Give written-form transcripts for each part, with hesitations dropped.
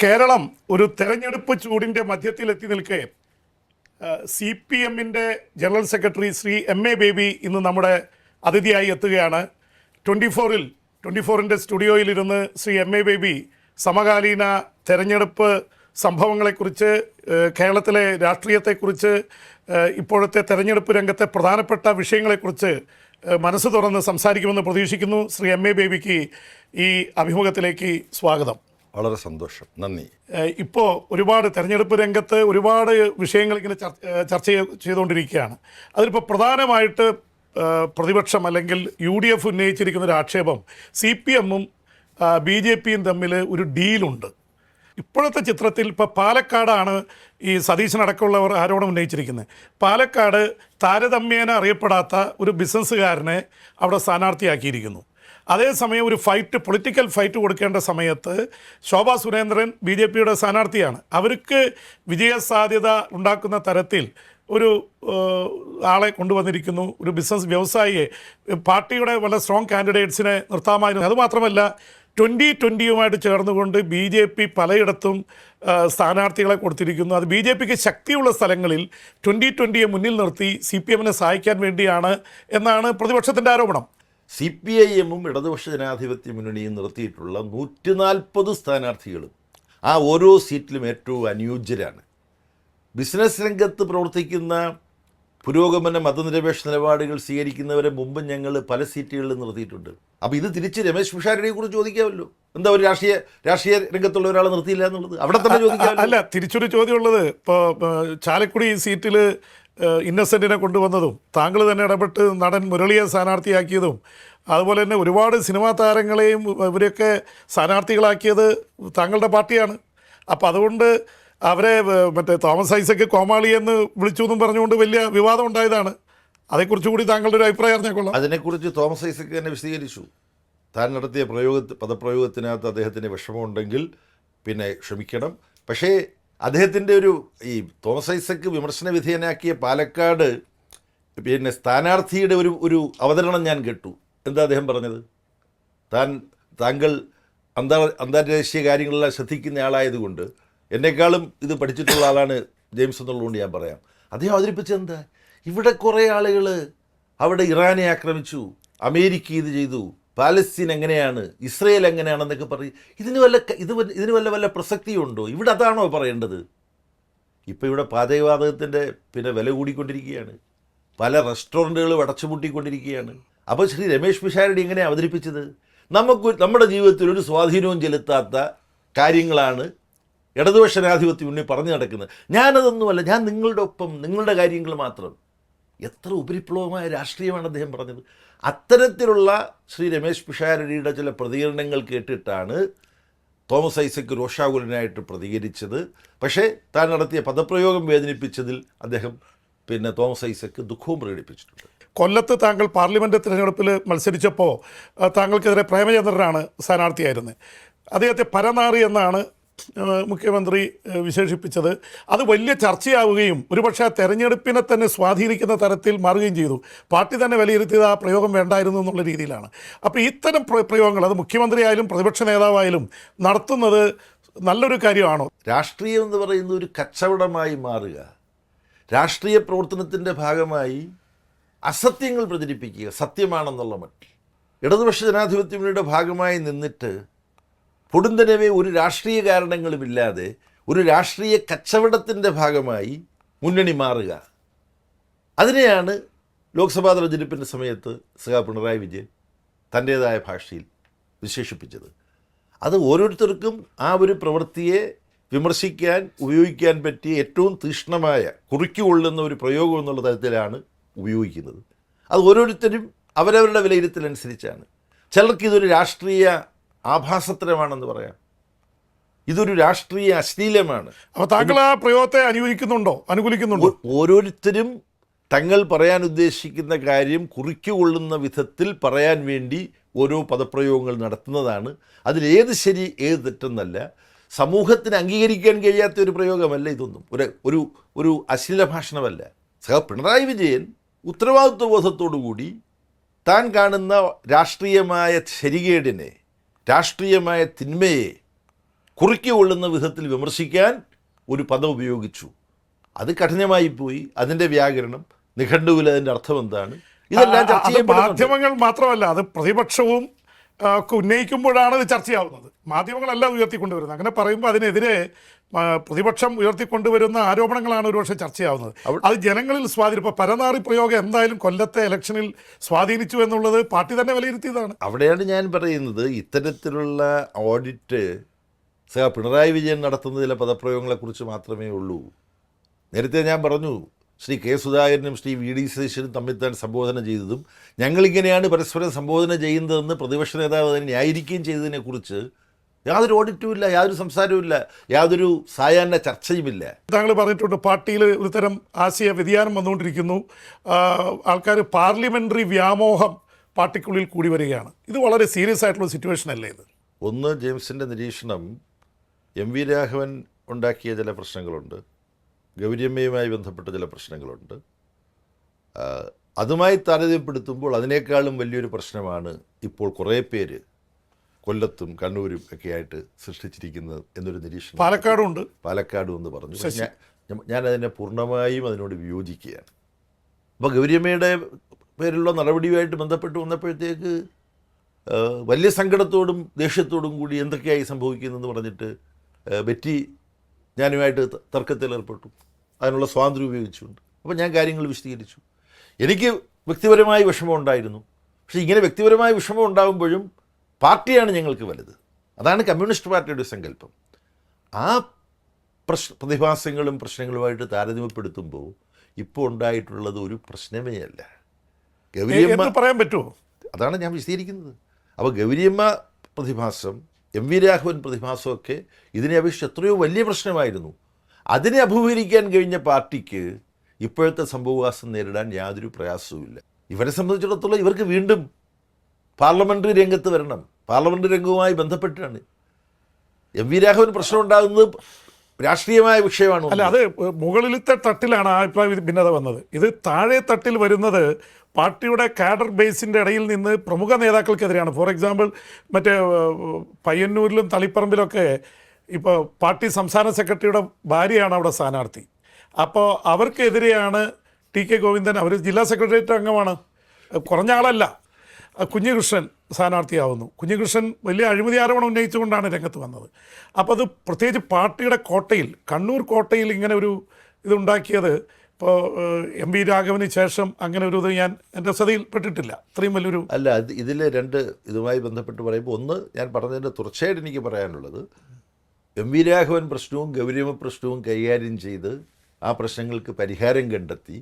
കേരളം ഒരു തെരഞ്ഞെടുപ്പ് ചൂടിൻ്റെ മധ്യത്തിലെത്തി നിൽക്കെ CPM general secretary Shri MA baby ഇന്ന് നമ്മുടെ അതിഥിയായി എത്തുകയാണ്. 24-ൻ്റെ സ്റ്റുഡിയോയിലിരുന്ന് ശ്രീ MA ബേബി സമകാലീന തെരഞ്ഞെടുപ്പ് സംഭവങ്ങളെക്കുറിച്ച്, കേരളത്തിലെ രാഷ്ട്രീയത്തെക്കുറിച്ച്, ഇപ്പോഴത്തെ തെരഞ്ഞെടുപ്പ് രംഗത്തെ പ്രധാനപ്പെട്ട വിഷയങ്ങളെക്കുറിച്ച് മനസ്സ് തുറന്ന് സംസാരിക്കുമെന്ന് പ്രതീക്ഷിക്കുന്നു. ശ്രീ MA ബേബിക്ക് ഈ അഭിമുഖത്തിലേക്ക് സ്വാഗതം. വളരെ സന്തോഷം, നന്ദി. ഇപ്പോൾ ഒരുപാട് തെരഞ്ഞെടുപ്പ് രംഗത്ത് ഒരുപാട് വിഷയങ്ങൾ ഇങ്ങനെ ചർച്ച ചെയ്തുകൊണ്ടിരിക്കുകയാണ്. അതിലിപ്പോൾ പ്രധാനമായിട്ട് പ്രതിപക്ഷം അല്ലെങ്കിൽ UDF ഉന്നയിച്ചിരിക്കുന്ന ഒരു ആക്ഷേപം CPM-ഉം BJP-യും തമ്മിൽ ഒരു ഡീലുണ്ട്. ഇപ്പോഴത്തെ ചിത്രത്തിൽ ഇപ്പോൾ പാലക്കാടാണ് ഈ സതീശനടക്കമുള്ളവർ ആരോപണം ഉന്നയിച്ചിരിക്കുന്നത്. പാലക്കാട് താരതമ്യേന അറിയപ്പെടാത്ത ഒരു ബിസിനസ്സുകാരനെ അവിടെ സ്ഥാനാർത്ഥിയാക്കിയിരിക്കുന്നു. അതേസമയം ഒരു പൊളിറ്റിക്കൽ ഫൈറ്റ് കൊടുക്കേണ്ട സമയത്ത് ശോഭാ സുരേന്ദ്രൻ BJP-യുടെ സ്ഥാനാർത്ഥിയാണ്. അവർക്ക് വിജയസാധ്യത ഉണ്ടാക്കുന്ന തരത്തിൽ ഒരു ആളെ കൊണ്ടുവന്നിരിക്കുന്നു, ഒരു ബിസിനസ് വ്യവസായിയെ. പാർട്ടിയുടെ വളരെ സ്ട്രോങ് കാൻഡിഡേറ്റ്സിനെ നിർത്താമായിരുന്നു. അതുമാത്രമല്ല 2020-യുമായിട്ട് ചേർന്നുകൊണ്ട് BJP പലയിടത്തും സ്ഥാനാർത്ഥികളെ കൊടുത്തിരിക്കുന്നു. അത് BJP-ക്ക് ശക്തിയുള്ള സ്ഥലങ്ങളിൽ 2020-യെ മുന്നിൽ നിർത്തി CPM-നെ സഹായിക്കാൻ വേണ്ടിയാണ് എന്നാണ് പ്രതിപക്ഷത്തിൻ്റെ ആരോപണം. CPIM-ഉം ഇടതുപക്ഷ ജനാധിപത്യ മുന്നണിയും നിർത്തിയിട്ടുള്ള 140 സ്ഥാനാർത്ഥികളും ആ ഓരോ സീറ്റിലും ഏറ്റവും അനുയോജ്യരാണ്. ബിസിനസ് രംഗത്ത് പ്രവർത്തിക്കുന്ന പുരോഗമന മതനിരപേക്ഷ നിലപാടുകൾ സ്വീകരിക്കുന്നവരെ മുമ്പ് ഞങ്ങൾ പല സീറ്റുകളിലും നിർത്തിയിട്ടുണ്ട്. അപ്പോൾ ഇത് തിരിച്ച് രമേശ് പിഷാരടിയെ കുറിച്ച് ചോദിക്കാമല്ലോ. എന്താ ഒരു രാഷ്ട്രീയ രംഗത്തുള്ള ഒരാളെ നിർത്തിയില്ല എന്നുള്ളത് അവിടെ തന്നെ ചോദിക്കാം. അല്ല, തിരിച്ചൊരു ചോദ്യമുള്ളത്, ഇപ്പോൾ ചാലക്കുടി സീറ്റിൽ ഇന്നസെൻറ്റിനെ കൊണ്ടുവന്നതും താങ്കൾ തന്നെ ഇടപെട്ട് നടൻ മുരളിയെ സ്ഥാനാർത്ഥിയാക്കിയതും, അതുപോലെ തന്നെ ഒരുപാട് സിനിമാ താരങ്ങളെയും ഇവരെയൊക്കെ സ്ഥാനാർത്ഥികളാക്കിയത് താങ്കളുടെ പാർട്ടിയാണ്. അപ്പോൾ അതുകൊണ്ട് അവരെ മറ്റേ തോമസ് ഐസക് കോമാളി എന്ന് വിളിച്ചു എന്നും പറഞ്ഞുകൊണ്ട് വലിയ വിവാദം ഉണ്ടായതാണ്. അതേക്കുറിച്ച് കൂടി താങ്കളുടെ ഒരു അഭിപ്രായം അറിഞ്ഞാൽ. അതിനെക്കുറിച്ച് തോമസ് ഐസക് തന്നെ വിശദീകരിച്ചു. താൻ നടത്തിയ പദപ്രയോഗത്തിനകത്ത് അദ്ദേഹത്തിന് വിഷമമുണ്ടെങ്കിൽ പിന്നെ ക്ഷമിക്കണം. പക്ഷേ അദ്ദേഹത്തിൻ്റെ ഈ തോമസ് ഐസക് വിമർശന വിധേയനാക്കിയ പാലക്കാട് പിന്നെ സ്ഥാനാർത്ഥിയുടെ ഒരു അവതരണം ഞാൻ കേട്ടു. എന്താ അദ്ദേഹം പറഞ്ഞത്? താങ്കൾ അന്താരാഷ്ട്രീയ കാര്യങ്ങളെല്ലാം ശ്രദ്ധിക്കുന്ന ആളായതുകൊണ്ട് എന്നെക്കാളും ഇത് പഠിച്ചിട്ടുള്ള ആളാണ് ജെയിംസ് എന്നുള്ളതുകൊണ്ട് ഞാൻ പറയാം. അദ്ദേഹം അവതരിപ്പിച്ചത് എന്താ, ഇവിടെ കുറേ ആളുകൾ അവിടെ ഇറാനെ ആക്രമിച്ചു, അമേരിക്ക ഇത് ചെയ്തു, പാലസ്തീൻ എങ്ങനെയാണ്, ഇസ്രയേൽ എങ്ങനെയാണെന്നൊക്കെ പറയും. ഇതിന് വല്ല പ്രസക്തിയുണ്ടോ? ഇവിടെ അതാണോ പറയേണ്ടത്? ഇപ്പോൾ ഇവിടെ പാചകവാതകത്തിൻ്റെ വില കൂടിക്കൊണ്ടിരിക്കുകയാണ്, പല റെസ്റ്റോറൻറ്റുകളും അടച്ചുപൂട്ടിക്കൊണ്ടിരിക്കുകയാണ്. അപ്പോൾ ശ്രീ രമേശ് പിഷാരടി എങ്ങനെ അവതരിപ്പിച്ചത്? നമ്മുടെ ജീവിതത്തിൽ ഒരു സ്വാധീനവും ചെലുത്താത്ത കാര്യങ്ങളാണ് ഇടതുപക്ഷ ജനാധിപത്യം മുന്നേ പറഞ്ഞു നടക്കുന്നത്. ഞാനതൊന്നുമല്ല, ഞാൻ നിങ്ങളുടെ ഒപ്പം, നിങ്ങളുടെ കാര്യങ്ങൾ മാത്രം. എത്ര ഉപരിപ്ലവമായ രാഷ്ട്രീയമാണ് അദ്ദേഹം പറഞ്ഞത്. അത്തരത്തിലുള്ള ശ്രീ രമേശ് പിഷാരടിയുടെ ചില പ്രതികരണങ്ങൾ കേട്ടിട്ടാണ് തോമസ് ഐസക് രോഷാകുലനായിട്ട് പ്രതികരിച്ചത്. പക്ഷേ താൻ നടത്തിയ പദപ്രയോഗം വേദനിപ്പിച്ചതിൽ അദ്ദേഹം തോമസ് ഐസക് ദുഃഖവും പ്രകടിപ്പിച്ചിട്ടുണ്ട്. കൊല്ലത്ത് താങ്കൾ പാർലമെൻറ്റ് തിരഞ്ഞെടുപ്പിൽ മത്സരിച്ചപ്പോൾ താങ്കൾക്കെതിരെ പ്രേമചന്ദ്രനാണ് സ്ഥാനാർത്ഥിയായിരുന്നത്. അദ്ദേഹത്തെ പരനാറി എന്നാണ് മുഖ്യമന്ത്രി വിശേഷിപ്പിച്ചത്. അത് വലിയ ചർച്ചയാവുകയും ഒരുപക്ഷെ ആ തെരഞ്ഞെടുപ്പിനെ തന്നെ സ്വാധീനിക്കുന്ന തരത്തിൽ മാറുകയും ചെയ്തു. പാർട്ടി തന്നെ വിലയിരുത്തിയത് ആ പ്രയോഗം വേണ്ടായിരുന്നു എന്നുള്ള രീതിയിലാണ്. അപ്പോൾ ഇത്തരം പ്രയോഗങ്ങൾ അത് മുഖ്യമന്ത്രിയായാലും പ്രതിപക്ഷ നേതാവായാലും നടത്തുന്നത് നല്ലൊരു കാര്യമാണോ? രാഷ്ട്രീയം എന്ന് പറയുന്നത് ഒരു കച്ചവടമായി മാറുക, രാഷ്ട്രീയ പ്രവർത്തനത്തിൻ്റെ ഭാഗമായി അസത്യങ്ങൾ പ്രചരിപ്പിക്കുക, സത്യമാണെന്നുള്ള മട്ടിൽ ഇടതുപക്ഷ ജനാധിപത്യങ്ങളുടെ ഭാഗമായി നിന്നിട്ട് പൊടുന്നനവേ ഒരു രാഷ്ട്രീയ കാരണങ്ങളുമില്ലാതെ ഒരു രാഷ്ട്രീയ കച്ചവടത്തിൻ്റെ ഭാഗമായി മുന്നണി മാറുക, അതിനെയാണ് ലോക്സഭാ തെരഞ്ഞെടുപ്പിൻ്റെ സമയത്ത് പിണറായി വിജയൻ തൻ്റേതായ ഭാഷയിൽ വിശേഷിപ്പിച്ചത്. അത് ഓരോരുത്തർക്കും ആ ഒരു പ്രവൃത്തിയെ വിമർശിക്കാൻ ഉപയോഗിക്കാൻ പറ്റിയ ഏറ്റവും തീക്ഷ്ണമായ കുറിക്കുകൊള്ളുന്ന ഒരു പ്രയോഗം എന്നുള്ള തരത്തിലാണ് ഉപയോഗിക്കുന്നത്. അത് ഓരോരുത്തരും അവരവരുടെ വിലയിരുത്തലനുസരിച്ചാണ്. ചിലർക്ക് ഇതൊരു രാഷ്ട്രീയ ആഭാസത്തരമാണെന്ന് പറയാം, ഇതൊരു രാഷ്ട്രീയ അശ്ലീലമാണ്. അപ്പോൾ താങ്കൾ ആ പ്രയോഗത്തെ അനുകൂലിക്കുന്നുണ്ടോ? ഓരോരുത്തരും തങ്ങൾ പറയാൻ ഉദ്ദേശിക്കുന്ന കാര്യം കുറിക്കുകൊള്ളുന്ന വിധത്തിൽ പറയാൻ വേണ്ടി ഓരോ പദപ്രയോഗങ്ങൾ നടത്തുന്നതാണ്. അതിലേത് ശരി ഏത് തെറ്റെന്നല്ല, സമൂഹത്തിന് അംഗീകരിക്കാൻ കഴിയാത്ത ഒരു പ്രയോഗമല്ല ഇതൊന്നും, ഒരു അശ്ലീല ഭാഷണമല്ല. പിണറായി വിജയൻ ഉത്തരവാദിത്വ ബോധത്തോടു കൂടി താൻ കാണുന്ന രാഷ്ട്രീയമായ ശരികേടിനെ, രാഷ്ട്രീയമായ തിന്മയെ കുറിക്കൊള്ളുന്ന വിധത്തിൽ വിമർശിക്കാൻ ഒരു പദം ഉപയോഗിച്ചു. അത് കഠിനമായി പോയി. അതിൻ്റെ വ്യാകരണം, നിഘണ്ടുവിൽ അതിൻ്റെ അർത്ഥം എന്താണ്, ഇതെല്ലാം ചർച്ച അത് ചെയ്യപ്പെടുന്നുണ്ട്. മാധ്യമങ്ങൾ മാത്രമല്ല, അത് പ്രതിപക്ഷവും ഒക്കെ ഉന്നയിക്കുമ്പോഴാണ് ഇത് ചർച്ചയാവുന്നത്. മാധ്യമങ്ങളല്ല ഉയർത്തിക്കൊണ്ടുവരുന്നത്. അങ്ങനെ പറയുമ്പോൾ അതിനെതിരെ പ്രതിപക്ഷം ഉയർത്തിക്കൊണ്ടുവരുന്ന ആരോപണങ്ങളാണ് ഒരുപക്ഷെ ചർച്ചയാവുന്നത്. അത് ജനങ്ങളിൽ സ്വാധീനം. ഇപ്പോൾ പരനാറി പ്രയോഗം എന്തായാലും കൊല്ലത്തെ ഇലക്ഷനിൽ സ്വാധീനിച്ചു എന്നുള്ളത് പാർട്ടി തന്നെ വിലയിരുത്തിയതാണ്. അവിടെയാണ് ഞാൻ പറയുന്നത്, ഇത്തരത്തിലുള്ള ഓഡിറ്റ് പിണറായി വിജയൻ നടത്തുന്ന ചില പദപ്രയോഗങ്ങളെക്കുറിച്ച് മാത്രമേ ഉള്ളൂ. നേരത്തെ ഞാൻ പറഞ്ഞു, ശ്രീ കെ സുധാകരനും ശ്രീ വി ഡി സതീശനും തമ്മിൽ താൻ സംബോധന ചെയ്തതും ഞങ്ങളിങ്ങനെയാണ് പരസ്പരം സംബോധന ചെയ്യുന്നതെന്ന് പ്രതിപക്ഷ നേതാവ് തന്നെ ന്യായീകരിക്കുകയും ചെയ്തതിനെക്കുറിച്ച് യാതൊരു ഓഡിറ്റും ഇല്ല, യാതൊരു സംസാരവും ഇല്ല, യാതൊരു സായാഹ്ന ചർച്ചയുമില്ല. താങ്കൾ പറഞ്ഞിട്ടുണ്ട് പാർട്ടിയിൽ ഒരു തരം ആശയ വ്യതിയാനം വന്നുകൊണ്ടിരിക്കുന്നു. ആൾക്കാർ പാർലമെൻ്ററി വ്യാമോഹം പാർട്ടിക്കുള്ളിൽ കൂടി വരികയാണ്. ഇത് വളരെ സീരിയസ് ആയിട്ടുള്ള സിറ്റുവേഷൻ അല്ലേ ഇത്? ഒന്ന്, ജെയിംസിൻ്റെ നിരീക്ഷണം, എം വി രാഘവൻ ഉണ്ടാക്കിയ ചില പ്രശ്നങ്ങളുണ്ട്, ഗൗരിയമ്മയുമായി ബന്ധപ്പെട്ട ചില പ്രശ്നങ്ങളുണ്ട്. അതുമായി താരതമ്യപ്പെടുത്തുമ്പോൾ അതിനേക്കാളും വലിയൊരു പ്രശ്നമാണ് ഇപ്പോൾ കുറേ പേര് കൊല്ലത്തും കണ്ണൂരും ഒക്കെ ആയിട്ട് സൃഷ്ടിച്ചിരിക്കുന്നത് എന്നൊരു നിരീക്ഷണം പാലക്കാടും എന്ന് പറഞ്ഞു. ഞാനതിനെ പൂർണ്ണമായും അതിനോട് വിയോജിക്കുകയാണ്. അപ്പോൾ ഗൗരിയമ്മയുടെ പേരുള്ള നടപടിയുമായിട്ട് ബന്ധപ്പെട്ട് വന്നപ്പോഴത്തേക്ക് വലിയ സങ്കടത്തോടും ദേഷ്യത്തോടും കൂടി എന്തൊക്കെയായി സംഭവിക്കുന്നതെന്ന് പറഞ്ഞിട്ട് ബെറ്റി ഞാനുമായിട്ട് തർക്കത്തിൽ ഏർപ്പെട്ടു. അതിനുള്ള സ്വാതന്ത്ര്യം ഉപയോഗിച്ചുകൊണ്ട്. അപ്പോൾ ഞാൻ കാര്യങ്ങൾ വിശദീകരിച്ചു. എനിക്ക് വ്യക്തിപരമായ വിഷമം ഉണ്ടായിരുന്നു. പക്ഷേ ഇങ്ങനെ വ്യക്തിപരമായ വിഷമം ഉണ്ടാകുമ്പോഴും പാർട്ടിയാണ് ഞങ്ങൾക്ക് വലുത്. അതാണ് കമ്മ്യൂണിസ്റ്റ് പാർട്ടിയുടെ സങ്കല്പം. ആ പ്രതിഭാസങ്ങളും പ്രശ്നങ്ങളുമായിട്ട് താരതമ്യപ്പെടുത്തുമ്പോൾ ഇപ്പോൾ ഉണ്ടായിട്ടുള്ളത് ഒരു പ്രശ്നമേ അല്ല. ഗൗരിയമ്മ പറയാൻ പറ്റുമോ? അതാണ് ഞാൻ വിശദീകരിക്കുന്നത്. അപ്പോൾ ഗൗരിയമ്മ പ്രതിഭാസം, എം വി രാഘവൻ പ്രതിഭാസമൊക്കെ ഇതിനെ അപേക്ഷിച്ച് എത്രയോ വലിയ പ്രശ്നമായിരുന്നു. അതിനെ അഭിമുഖീകരിക്കാൻ കഴിഞ്ഞ പാർട്ടിക്ക് ഇപ്പോഴത്തെ സംഭവവാസം നേരിടാൻ യാതൊരു പ്രയാസവുമില്ല. ഇവരെ സംബന്ധിച്ചിടത്തോളം ഇവർക്ക് വീണ്ടും പാർലമെൻ്ററി രംഗത്ത് വരണം. പാർലമെൻ്ററി രംഗവുമായി ബന്ധപ്പെട്ടാണ് എം വി രാഘവൻ പ്രശ്നം ഉണ്ടാകുന്നത്. രാഷ്ട്രീയമായ വിഷയമാണ്. അല്ല, അത് മുകളിലത്തെ തട്ടിലാണ് ആ അഭിപ്രായ ഭിന്നത വന്നത്. ഇത് താഴെ തട്ടിൽ വരുന്നത് പാർട്ടിയുടെ കാഡർ ബേസിൻ്റെ ഇടയിൽ നിന്ന് പ്രമുഖ നേതാക്കൾക്കെതിരെയാണ്. ഫോർ എക്സാമ്പിൾ, മറ്റേ പയ്യന്നൂരിലും തളിപ്പറമ്പിലൊക്കെ ഇപ്പോൾ പാർട്ടി സംസ്ഥാന സെക്രട്ടറിയുടെ ഭാര്യയാണ് അവിടെ സ്ഥാനാർത്ഥി. അപ്പോൾ അവർക്കെതിരെയാണ് ടി കെ ഗോവിന്ദൻ. അവർ ജില്ലാ സെക്രട്ടേറിയറ്റ് അംഗമാണ്, കുറഞ്ഞ ആളല്ല. കുഞ്ഞികൃഷ്ണൻ സ്ഥാനാർത്ഥിയാവുന്നു. കുഞ്ഞികൃഷ്ണൻ വലിയ അഴിമതി ആരോപണം ഉന്നയിച്ചുകൊണ്ടാണ് രംഗത്ത് വന്നത്. അപ്പോൾ അത് പ്രത്യേകിച്ച് പാർട്ടിയുടെ കോട്ടയിൽ, കണ്ണൂർ കോട്ടയിൽ ഇങ്ങനെ ഒരു ഇതുണ്ടാക്കിയത് ഇപ്പോൾ എം വി രാഘവന് ശേഷം അങ്ങനെ ഒരു ഇത് ഞാൻ എൻ്റെ ശ്രദ്ധയിൽപ്പെട്ടിട്ടില്ല. ഇത്രയും വലിയൊരു അല്ല. ഇതിൽ രണ്ട് ഇതുമായി ബന്ധപ്പെട്ട് പറയുമ്പോൾ, ഒന്ന്, ഞാൻ പറഞ്ഞതിൻ്റെ തുടർച്ചയായിട്ട് എനിക്ക് പറയാനുള്ളത്, എം വി രാഘവൻ പ്രശ്നവും ഗൗരിയമ്മ പ്രശ്നവും കൈകാര്യം ചെയ്ത് ആ പ്രശ്നങ്ങൾക്ക് പരിഹാരം കണ്ടെത്തി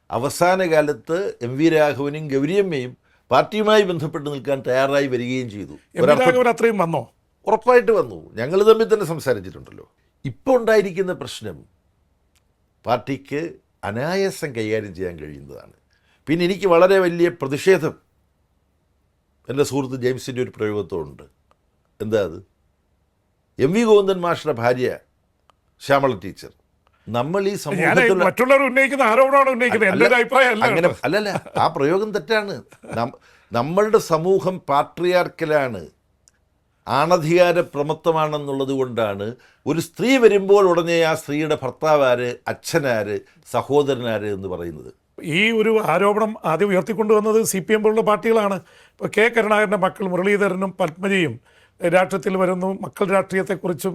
അവസാന കാലത്ത് എം വി രാഘവനും ഗൗരിയമ്മയും പാർട്ടിയുമായി ബന്ധപ്പെട്ട് നിൽക്കാൻ തയ്യാറായി വരികയും ചെയ്തു. അത്രയും വന്നോ? ഉറപ്പായിട്ട് വന്നു. ഞങ്ങൾ തമ്മിൽ തന്നെ സംസാരിച്ചിട്ടുണ്ടല്ലോ. ഇപ്പോൾ ഉണ്ടായിരിക്കുന്ന പ്രശ്നം പാർട്ടിക്ക് അനായാസം കൈകാര്യം ചെയ്യാൻ കഴിയുന്നതാണ്. പിന്നെ എനിക്ക് വളരെ വലിയ പ്രതിഷേധം എൻ്റെ സുഹൃത്ത് ജെയിംസിൻ്റെ ഒരു പ്രയോഗത്തോടുണ്ട്. എന്താ അത്? എം വി ഗോവിന്ദൻ മാഷിയുടെ ഭാര്യ ശ്യാമള ടീച്ചർ, നമ്മൾ ഈ സമൂഹത്തിൽ മറ്റുള്ളവർ ഉന്നയിക്കുന്ന ആരോപണമാണ് ഉന്നയിക്കുന്നത്. എൻ്റെ ഒരു അഭിപ്രായം അങ്ങനെ അല്ലല്ല, ആ പ്രയോഗം തെറ്റാണ്. നമ്മളുടെ സമൂഹം പാട്രിയാർക്കലാണ്, ആണധികാര പ്രമത്തമാണെന്നുള്ളത് കൊണ്ടാണ് ഒരു സ്ത്രീ വരുമ്പോൾ ഉടനെ ആ സ്ത്രീയുടെ ഭർത്താവാര്, അച്ഛനാര്, സഹോദരനാര് എന്ന് പറയുന്നത്. ഈ ഒരു ആരോപണം ആദ്യം ഉയർത്തിക്കൊണ്ടുവന്നത് CPM പോലുള്ള പാർട്ടികളാണ്. ഇപ്പോൾ കെ കരുണാകരൻ്റെ മക്കൾ മുരളീധരനും പത്മജയും രാഷ്ട്രീയത്തിൽ വരുന്നു. മക്കൾ രാഷ്ട്രീയത്തെക്കുറിച്ചും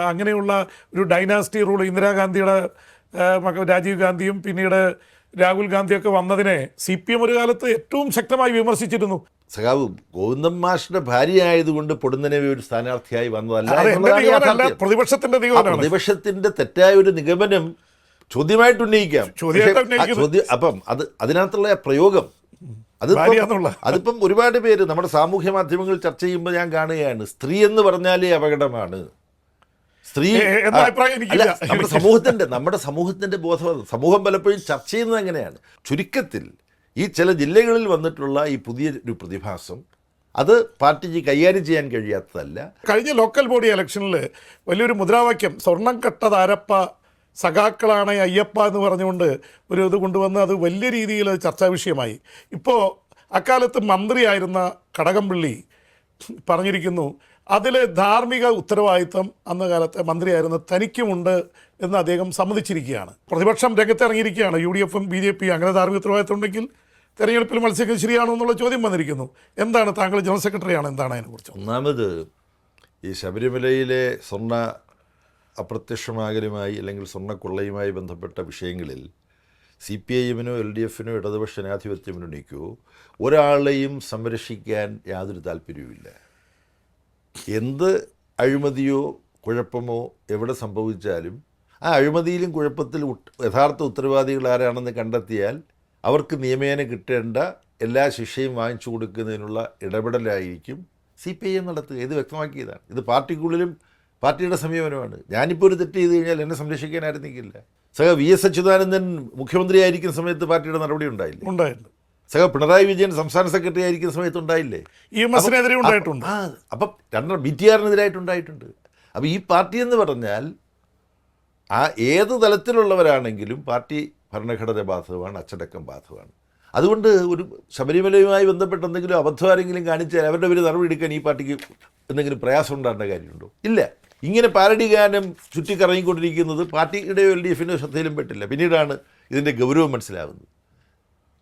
അങ്ങനെയുള്ള ഒരു ഡൈനാസ്റ്റി റൂൾ, ഇന്ദിരാഗാന്ധിയുടെ മകൾ രാജീവ് ഗാന്ധിയും പിന്നീട് രാഹുൽ ഗാന്ധിയൊക്കെ വന്നതിനെ CPM ഒരു കാലത്ത് ഏറ്റവും ശക്തമായി വിമർശിച്ചിരുന്നു. സഖാവ് ഗോവിന്ദൻ മാഷിന്റെ ഭാര്യ ആയതുകൊണ്ട് പൊടുന്നനെ ഒരു സ്ഥാനാർത്ഥിയായി വന്നതല്ല. പ്രതിപക്ഷത്തിന്റെ തെറ്റായ ഒരു നിഗമനം ചോദ്യമായിട്ട് ഉന്നയിക്കാം. അപ്പം അതിനകത്തുള്ള പ്രയോഗം അതിപ്പം ഒരുപാട് പേര് നമ്മുടെ സാമൂഹ്യ മാധ്യമങ്ങളിൽ ചർച്ച ചെയ്യുമ്പോൾ ഞാൻ കാണുകയാണ്, സ്ത്രീ എന്ന് പറഞ്ഞാലേ അപകടമാണ്. സ്ത്രീ നമ്മുടെ സമൂഹത്തിന്റെ ബോധം, സമൂഹം പലപ്പോഴും ചർച്ച ചെയ്യുന്നത് അങ്ങനെയാണ്. ചുരുക്കത്തിൽ ഈ ചില ജില്ലകളിൽ വന്നിട്ടുള്ള ഈ പുതിയൊരു പ്രതിഭാസം അത് പാർട്ടിക്ക് കൈകാര്യം ചെയ്യാൻ കഴിയാത്തതല്ല. കഴിഞ്ഞ ലോക്കൽ ബോഡി ഇലക്ഷനിൽ വലിയൊരു മുദ്രാവാക്യം, സ്വർണം കട്ടതാരപ്പ സഖാക്കളാണ് അയ്യപ്പ എന്ന് പറഞ്ഞുകൊണ്ട് ഒരു ഇത് കൊണ്ടുവന്ന് അത് വലിയ രീതിയിൽ ചർച്ചാ വിഷയമായി. ഇപ്പോൾ അക്കാലത്ത് മന്ത്രിയായിരുന്ന കടകംപള്ളി പറഞ്ഞിരിക്കുന്നു, അതിൽ ധാർമ്മിക ഉത്തരവാദിത്തം അന്ന കാലത്തെ മന്ത്രിയായിരുന്ന തനിക്കുമുണ്ട് എന്ന് അദ്ദേഹം സമ്മതിച്ചിരിക്കുകയാണ്. പ്രതിപക്ഷം രംഗത്തിറങ്ങിയിരിക്കുകയാണ്. UDF-ഉം BJP അങ്ങനെ ധാർമ്മിക ഉത്തരവാദിത്തം ഉണ്ടെങ്കിൽ തെരഞ്ഞെടുപ്പിൽ മത്സരിക്കുന്നത് ശരിയാണോ എന്നുള്ള ചോദ്യം വന്നിരിക്കുന്നു. എന്താണ് താങ്കൾ ജനറൽ സെക്രട്ടറിയാണ്, എന്താണ് അതിനെക്കുറിച്ച്? ഒന്നാമത് ഈ ശബരിമലയിലെ സ്വർണ്ണ അപ്രത്യക്ഷമാകലുമായി അല്ലെങ്കിൽ സ്വർണ്ണക്കൊള്ളയുമായി ബന്ധപ്പെട്ട വിഷയങ്ങളിൽ CPIM-നോ LDF-നോ ഇടതുപക്ഷ ജനാധിപത്യ മുന്നണിക്കോ ഒരാളെയും സംരക്ഷിക്കാൻ യാതൊരു താല്പര്യവുമില്ല. എന്ത് അഴിമതിയോ കുഴപ്പമോ എവിടെ സംഭവിച്ചാലും ആ അഴിമതിയിലും കുഴപ്പത്തിൽ യഥാർത്ഥ ഉത്തരവാദികൾ ആരാണെന്ന് കണ്ടെത്തിയാൽ അവർക്ക് നിയമേന കിട്ടേണ്ട എല്ലാ ശിക്ഷയും വാങ്ങിച്ചു കൊടുക്കുന്നതിനുള്ള ഇടപെടലായിരിക്കും CPIM നടത്തുക. ഇത് വ്യക്തമാക്കിയതാണ്. ഇത് പാർട്ടിക്കുള്ളിലും പാർട്ടിയുടെ സമീപനമാണ്. ഞാനിപ്പോൾ ഒരു തെറ്റ് ചെയ്ത് കഴിഞ്ഞാൽ എന്നെ സംരക്ഷിക്കാൻ ആയിരുന്നില്ല. VS അച്യുതാനന്ദൻ മുഖ്യമന്ത്രിയായിരിക്കുന്ന സമയത്ത് പാർട്ടിയുടെ നടപടി ഉണ്ടായില്ലേ? ഉണ്ടായിട്ടുണ്ട്. പിണറായി വിജയൻ സംസ്ഥാന സെക്രട്ടറി ആയിരിക്കുന്ന സമയത്ത് ഉണ്ടായില്ലേ? EMS-നെതിരെ ഉണ്ടായിട്ടുണ്ട്. അപ്പം BTR-നെതിരായിട്ടുണ്ടായിട്ടുണ്ട്. അപ്പോൾ ഈ പാർട്ടി എന്ന് പറഞ്ഞാൽ ഏത് തലത്തിലുള്ളവരാണെങ്കിലും പാർട്ടി ഭരണഘടന ബാധകമാണ്, അച്ചടക്കം ബാധകമാണ്. അതുകൊണ്ട് ഒരു ശബരിമലയുമായി ബന്ധപ്പെട്ട് എന്തെങ്കിലും അബദ്ധം ആരെങ്കിലും കാണിച്ചാൽ അവരുടെ പേര് നടപടി എടുക്കാൻ ഈ പാർട്ടിക്ക് എന്തെങ്കിലും പ്രയാസം ഉണ്ടാകേണ്ട കാര്യമുണ്ടോ? ഇല്ല. ഇങ്ങനെ പാരഡി ഗാനം ചുറ്റിക്കറങ്ങിക്കൊണ്ടിരിക്കുന്നത് പാർട്ടിയുടെയോ LDF-ൻ്റെയോ ശ്രദ്ധയിലും പെട്ടില്ല. പിന്നീടാണ് ഇതിൻ്റെ ഗൗരവം മനസ്സിലാവുന്നത്.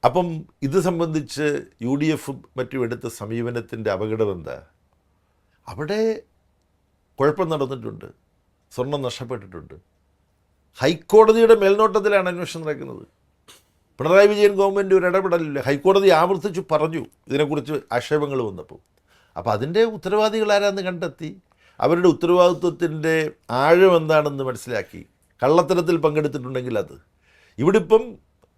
അപ്പം ഇത് സംബന്ധിച്ച് UDF-ഉം മറ്റും എടുത്ത സമീപനത്തിൻ്റെ അപകടം എന്താ? അവിടെ കുഴപ്പം നടന്നിട്ടുണ്ട്, സ്വർണം നഷ്ടപ്പെട്ടിട്ടുണ്ട്. ഹൈക്കോടതിയുടെ മേൽനോട്ടത്തിലാണ് അന്വേഷണം നടക്കുന്നത്. പിണറായി വിജയൻ ഗവൺമെൻറ് ഒരു ഇടപെടലില്ല. ഹൈക്കോടതി ആവർത്തിച്ച് പറഞ്ഞു ഇതിനെക്കുറിച്ച് ആക്ഷേപങ്ങൾ വന്നപ്പോൾ. അപ്പോൾ അതിൻ്റെ ഉത്തരവാദികൾ ആരാന്ന് കണ്ടെത്തി അവരുടെ ഉത്തരവാദിത്വത്തിൻ്റെ ആഴം എന്താണെന്ന് മനസ്സിലാക്കി കള്ളത്തരത്തിൽ പങ്കെടുത്തിട്ടുണ്ടെങ്കിൽ അത് ഇവിടെ ഇപ്പം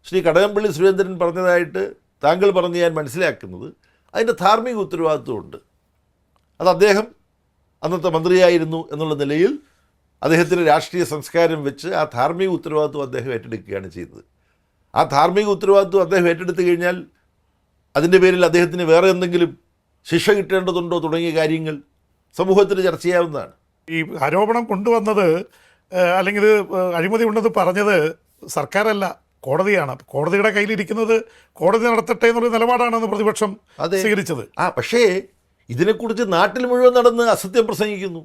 ശ്രീ കടകംപള്ളി സുരേന്ദ്രൻ പറഞ്ഞതായിട്ട് താങ്കൾ പറഞ്ഞ് ഞാൻ മനസ്സിലാക്കുന്നത് അതിൻ്റെ ധാർമ്മിക ഉത്തരവാദിത്വമുണ്ട്. അത് അദ്ദേഹം അന്നത്തെ മന്ത്രിയായിരുന്നു എന്നുള്ള നിലയിൽ അദ്ദേഹത്തിൻ്റെ രാഷ്ട്രീയ സംസ്കാരം വെച്ച് ആ ധാർമ്മിക ഉത്തരവാദിത്വം അദ്ദേഹം ഏറ്റെടുക്കുകയാണ് ചെയ്തത്. ആ ധാർമ്മിക ഉത്തരവാദിത്വം അദ്ദേഹം ഏറ്റെടുത്തു കഴിഞ്ഞാൽ അതിൻ്റെ പേരിൽ അദ്ദേഹത്തിന് വേറെ എന്തെങ്കിലും ശിക്ഷ കിട്ടേണ്ടതുണ്ടോ തുടങ്ങിയ കാര്യങ്ങൾ സമൂഹത്തിന് ചർച്ച ചെയ്യാവുന്നതാണ്. ഈ ആരോപണം കൊണ്ടുവന്നത് അല്ലെങ്കിൽ ഇത് അഴിമതി ഉണ്ടെന്ന് പറഞ്ഞത് സർക്കാരല്ല, കോടതിയാണ്. കോടതിയുടെ കയ്യിലിരിക്കുന്നത് കോടതി നടത്തട്ടെ എന്നുള്ള നിലപാടാണെന്ന് പ്രതിപക്ഷം സ്വീകരിച്ചത്. പക്ഷേ ഇതിനെക്കുറിച്ച് നാട്ടിൽ മുഴുവൻ നടന്ന് അസത്യം പ്രസംഗിക്കുന്നു,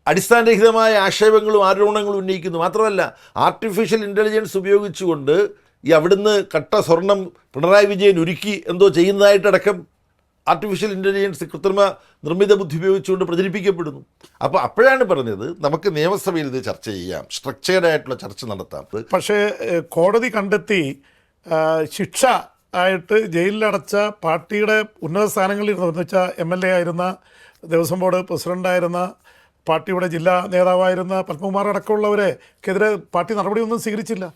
അടിസ്ഥാനരഹിതമായ ആക്ഷേപങ്ങളും ആരോപണങ്ങളും ഉന്നയിക്കുന്നു. മാത്രമല്ല ആർട്ടിഫിഷ്യൽ ഇൻ്റലിജൻസ് ഉപയോഗിച്ചുകൊണ്ട് ഈ അവിടുന്ന് കട്ട സ്വർണം പിണറായി വിജയൻ ഉരുക്കി എന്തോ ചെയ്യുന്നതായിട്ടടക്കം ആർട്ടിഫിഷ്യൽ ഇൻ്റലിജൻസ് കൃത്രിമ നിർമ്മിത ബുദ്ധി ഉപയോഗിച്ചുകൊണ്ട് പ്രചരിപ്പിക്കപ്പെടുന്നു. അപ്പോൾ അപ്പോഴാണ് പറഞ്ഞത് നമുക്ക് നിയമസഭയിൽ ഇത് ചർച്ച ചെയ്യാം, സ്ട്രക്ചേർഡ് ആയിട്ടുള്ള ചർച്ച നടത്താം. പക്ഷേ കോടതി കണ്ടെത്തി ശിക്ഷ ആയിട്ട് ജയിലിലടച്ച പാർട്ടിയുടെ ഉന്നത സ്ഥാനങ്ങളിൽ എന്ന് വെച്ചാൽ MLA ആയിരുന്ന, ദേവസ്വം ബോർഡ് പ്രസിഡൻ്റായിരുന്ന, പാർട്ടിയുടെ ജില്ലാ നേതാവായിരുന്ന പത്മകുമാർ അടക്കമുള്ളവരെക്കെതിരെ പാർട്ടി നടപടിയൊന്നും സ്വീകരിച്ചില്ല.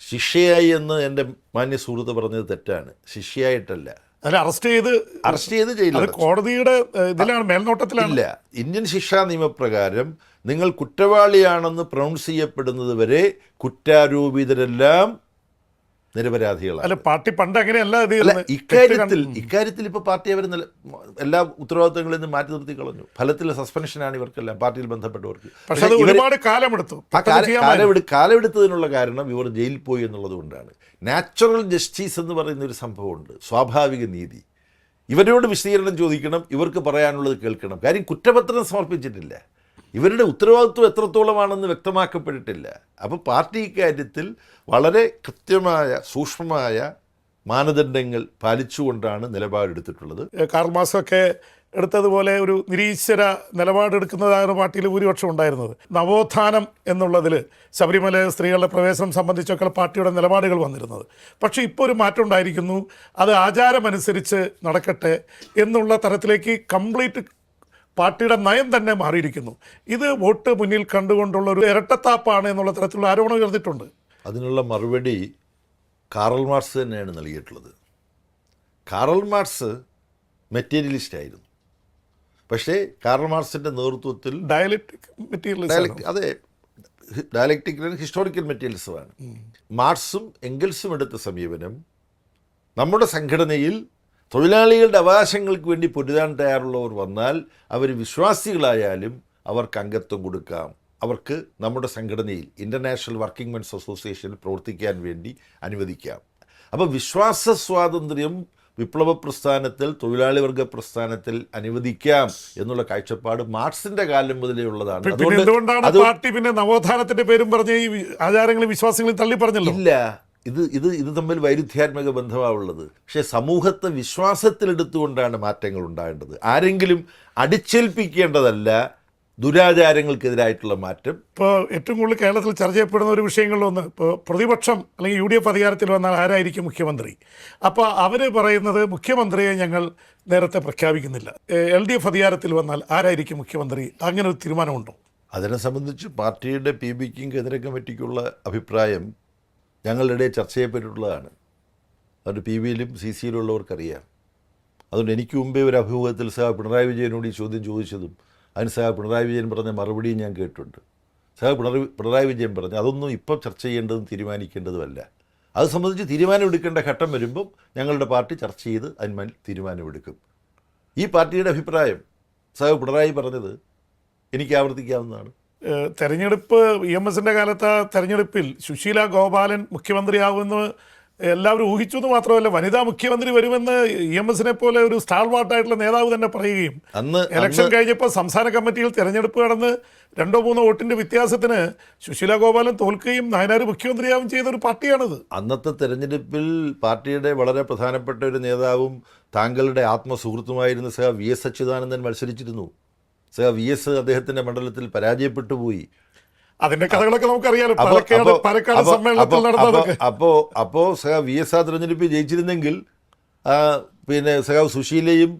ശിക്ഷയായി എന്ന് എൻ്റെ മാന്യ സുഹൃത്ത് പറഞ്ഞത് തെറ്റാണ്. ശിക്ഷയായിട്ടല്ല, അതിൽ അറസ്റ്റ് ചെയ്ത് ജയിലിൽ കോടതിയുടെ ഇതിലാണ്, മേൽനോട്ടത്തിലാണ്. ഇല്ല, ഇന്ത്യൻ ശിക്ഷാ നിയമപ്രകാരം നിങ്ങൾ കുറ്റവാളിയാണെന്ന് പ്രൊണൗൺസ് ചെയ്യപ്പെടുന്നത് വരെ കുറ്റാരോപിതരെല്ലാം നിരപരാധികളാണ്. അല്ല, പാർട്ടി പണ്ട് അങ്ങനെയല്ല. ഇക്കാര്യത്തിൽ ഇപ്പോൾ പാർട്ടി അവർ എല്ലാ ഉത്തരവാദിത്തങ്ങളിൽ നിന്ന് മാറ്റി നിർത്തി കളഞ്ഞു. ഫലത്തിൽ സസ്പെൻഷനാണ് ഇവർക്കെല്ലാം, പാർട്ടിയിൽ ബന്ധപ്പെട്ടവർക്ക്. പക്ഷേ അത് ഒരുപാട് കാലമെടുത്തു. കാലമെടുത്തതിനുള്ള കാരണം ഇവർ ജയിലിൽ പോയി എന്നുള്ളത് കൊണ്ടാണ്. നാച്ചുറൽ ജസ്റ്റിസ് എന്ന് പറയുന്ന ഒരു സംഭവമുണ്ട്, സ്വാഭാവിക നീതി. ഇവരോട് വിശദീകരണം ചോദിക്കണം, ഇവർക്ക് പറയാനുള്ളത് കേൾക്കണം. കാര്യം കുറ്റപത്രം സമർപ്പിച്ചിട്ടില്ല, ഇവരുടെ ഉത്തരവാദിത്വം എത്രത്തോളമാണെന്ന് വ്യക്തമാക്കപ്പെട്ടിട്ടില്ല. അപ്പോൾ പാർട്ടി ഇക്കാര്യത്തിൽ വളരെ കൃത്യമായ സൂക്ഷ്മമായ മാനദണ്ഡങ്ങൾ പാലിച്ചുകൊണ്ടാണ് നിലപാടെടുത്തിട്ടുള്ളത്. കാർൽ മാർക്സൊക്കെ എടുത്തതുപോലെ ഒരു നിരീശ്വര നിലപാടെടുക്കുന്നതാണ് പാർട്ടിയിൽ ഭൂരിപക്ഷം ഉണ്ടായിരുന്നത്. നവോത്ഥാനം എന്നുള്ളതിൽ ശബരിമല സ്ത്രീകളുടെ പ്രവേശനം സംബന്ധിച്ചൊക്കെ പാർട്ടിയുടെ നിലപാടുകൾ വന്നിരുന്നത്. പക്ഷേ ഇപ്പോൾ ഒരു മാറ്റം ഉണ്ടായിരിക്കുന്നു, അത് ആചാരമനുസരിച്ച് നടക്കട്ടെ എന്നുള്ള തരത്തിലേക്ക് കംപ്ലീറ്റ് പാർട്ടിയുടെ നയം തന്നെ മാറിയിരിക്കുന്നു. ഇത് വോട്ട് മുന്നിൽ കണ്ടുകൊണ്ടുള്ള ഒരു ഇരട്ടത്താപ്പാണ് എന്നുള്ള തരത്തിലുള്ള ആരോപണം ഉയർന്നിട്ടുണ്ട്. അതിനുള്ള മറുപടി കാറൽ മാർക്സ് തന്നെയാണ് നൽകിയിട്ടുള്ളത്. കാറൽ മാർക്സ് മെറ്റീരിയലിസ്റ്റ് ആയിരുന്നു. പക്ഷേ കാറൽ മാർക്സിൻ്റെ നേതൃത്വത്തിൽ ഡയലക്റ്റിക്കൽ ഹിസ്റ്റോറിക്കൽ മെറ്റീരിയലിസമാണ്. മാർക്സും എംഗൽസും എടുത്ത സമീപനം നമ്മുടെ സംഘടനയിൽ തൊഴിലാളികളുടെ അവകാശങ്ങൾക്ക് വേണ്ടി പൊരുതാൻ തയ്യാറുള്ളവർ വന്നാൽ അവർ വിശ്വാസികളായാലും അവർക്ക് അംഗത്വം കൊടുക്കാം, അവർക്ക് നമ്മുടെ സംഘടനയിൽ ഇൻ്റർനാഷണൽ വർക്കിംഗ് മെൻസ് അസോസിയേഷനിൽ പ്രവർത്തിക്കാൻ വേണ്ടി അനുവദിക്കാം. അപ്പോൾ വിശ്വാസ സ്വാതന്ത്ര്യം വിപ്ലവ പ്രസ്ഥാനത്തിൽ, തൊഴിലാളി വർഗ പ്രസ്ഥാനത്തിൽ അനുവദിക്കാം എന്നുള്ള കാഴ്ചപ്പാട് മാർക്സിന്റെ കാലം മുതലേ ഉള്ളതാണ്. പിന്നെ എന്തുകൊണ്ടാണ് പാർട്ടി പിന്നെ നവോത്ഥാനത്തിന്റെ പേരും പറഞ്ഞ് ഈ ആചാരങ്ങളും വിശ്വാസങ്ങളും തള്ളി പറഞ്ഞല്ലോ? ഇല്ല, ഇത് തമ്മിൽ വൈരുദ്ധ്യാത്മക ബന്ധമാണുള്ളത്. പക്ഷേ സമൂഹത്തെ വിശ്വാസത്തിലെടുത്തുകൊണ്ടാണ് മാറ്റങ്ങൾ ഉണ്ടാകേണ്ടത്. ആരെങ്കിലും അടിച്ചേൽപ്പിക്കേണ്ടതല്ല ദുരാചാരങ്ങൾക്കെതിരായിട്ടുള്ള മാറ്റം. ഇപ്പോൾ ഏറ്റവും കൂടുതൽ കേരളത്തിൽ ചർച്ച ചെയ്യപ്പെടുന്ന ഒരു വിഷയങ്ങളിലൊന്ന്, ഇപ്പോൾ പ്രതിപക്ഷം അല്ലെങ്കിൽ UDF അധികാരത്തിൽ വന്നാൽ ആരായിരിക്കും മുഖ്യമന്ത്രി? അപ്പോൾ അവർ പറയുന്നത് മുഖ്യമന്ത്രിയെ ഞങ്ങൾ നേരത്തെ പ്രഖ്യാപിക്കുന്നില്ല. LDF അധികാരത്തിൽ വന്നാൽ ആരായിരിക്കും മുഖ്യമന്ത്രി? അങ്ങനെ ഒരു തീരുമാനമുണ്ടോ? അതിനെ സംബന്ധിച്ച് പാർട്ടിയുടെ PBക്കും കേന്ദ്ര കമ്മിറ്റിക്കുള്ള അഭിപ്രായം ഞങ്ങളുടെ ചർച്ച ചെയ്യപ്പെട്ടിട്ടുള്ളതാണ്. അത് PBയിലും CCയിലും ഉള്ളവർക്കറിയാം. അതുകൊണ്ട് എനിക്ക് മുമ്പേ ഒരു അഭിമുഖത്തിൽ പിണറായി വിജയനോട് ഈ ചോദ്യം ചോദിച്ചതും അതിന് പിണറായി വിജയൻ പറഞ്ഞ മറുപടിയും ഞാൻ കേട്ടിട്ടുണ്ട്. പിണറായി വിജയൻ പറഞ്ഞു അതൊന്നും ഇപ്പം ചർച്ച ചെയ്യേണ്ടതും തീരുമാനിക്കേണ്ടതുമല്ല. അത് സംബന്ധിച്ച് തീരുമാനമെടുക്കേണ്ട ഘട്ടം വരുമ്പം ഞങ്ങളുടെ പാർട്ടി ചർച്ച ചെയ്ത് അതിന്മേൽ തീരുമാനമെടുക്കും. ഈ പാർട്ടിയുടെ അഭിപ്രായം പിണറായി പറഞ്ഞത് എനിക്ക് ആവർത്തിക്കാവുന്നതാണ്. തെരഞ്ഞെടുപ്പ് EMSന്റെ കാലത്ത് തെരഞ്ഞെടുപ്പിൽ സുശീല ഗോപാലൻ മുഖ്യമന്ത്രിയാകുമെന്ന് എല്ലാവരും ഊഹിച്ചു എന്ന് മാത്രമല്ല, വനിതാ മുഖ്യമന്ത്രി വരുമെന്ന് EMSനെ പോലെ ഒരു സ്റ്റാൾവാർട്ടായിട്ടുള്ള നേതാവ് തന്നെ പറയുകയും ഇലക്ഷൻ കഴിഞ്ഞപ്പോൾ സംസ്ഥാന കമ്മിറ്റിയിൽ തെരഞ്ഞെടുപ്പ് നടന്ന് 2-3 വോട്ടിന്റെ വ്യത്യാസത്തിന് സുശീല ഗോപാലൻ തോൽക്കുകയും നായനാർ മുഖ്യമന്ത്രിയാവും ചെയ്ത ഒരു പാർട്ടിയാണിത്. അന്നത്തെ തെരഞ്ഞെടുപ്പിൽ പാർട്ടിയുടെ വളരെ പ്രധാനപ്പെട്ട ഒരു നേതാവും താങ്കളുടെ ആത്മസുഹൃത്തുമായിരുന്ന VS അച്യുതാനന്ദൻ മത്സരിച്ചിരുന്നു. VS അദ്ദേഹത്തിന്റെ മണ്ഡലത്തിൽ പരാജയപ്പെട്ടു പോയി. അതിന്റെ കഥകളൊക്കെ നമുക്കറിയാലോ. പാലക്കാട് സമ്മേളനത്തിൽ നടന്നതൊക്കെ. അപ്പോ VS ആ തെരഞ്ഞെടുപ്പിൽ ജയിച്ചിരുന്നെങ്കിൽ പിന്നെ സുശീലയും